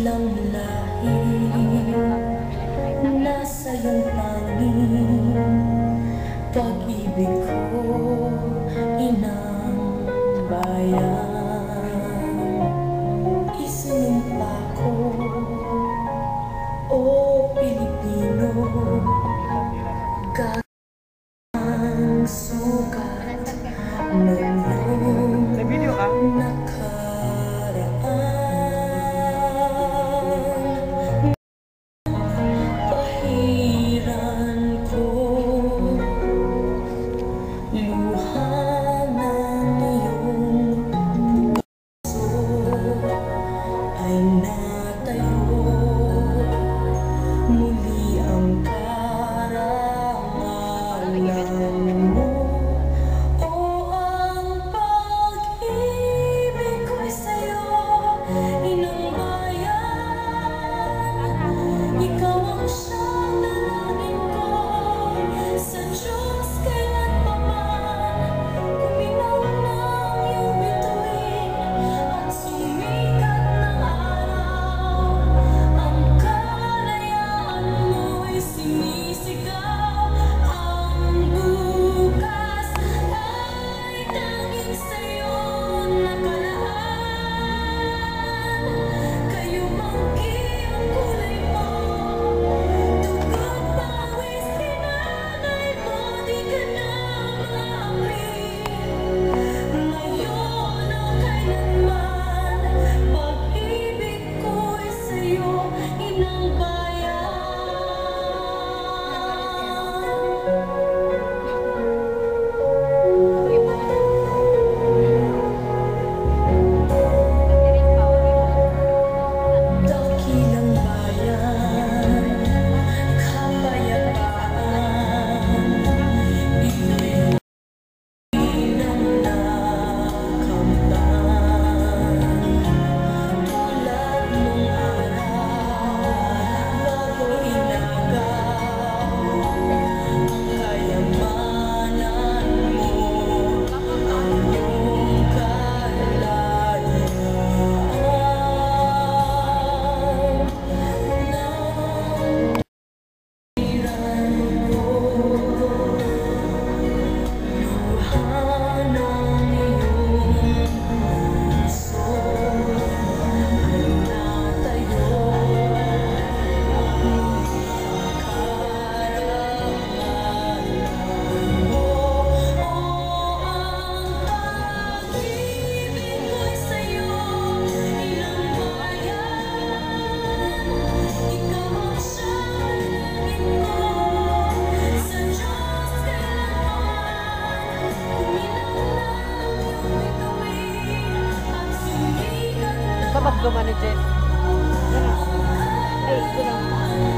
Dakilang lahi, nasa iyong tanging pag-ibig ko, inang bayan. Isinumpa ko, o Pilipino, ang sukat ng iyong nakaraan. Pahiran ko, luha ng iyong puso ay natayo, muli ang karangalan mo. O ang pag-ibig ko'y sa'yo, inang bayan. Ikaw ang siyang dalangin ko sa Diyos kailanpaman. Kuminaw ng iyong bituin at sumikat ng araw. Ang kalayaan mo'y sinisigaw. Ang bukas ay tanging sa'yo nakalaan. Kayo manggi ang kulay mo, dugo't pawis pinanay mo, di ka na maamin. Ngayon o kailanman, pag-ibig ko'y sa'yo, inang bayan. Dakilang bayan, kapayapaan, iyon ang nakamtan. Tulad nung araw, bago inagaw, ang kayamanan mo, ang iyong kalayaan. Babag gumano, Jen. Ay, ito lang.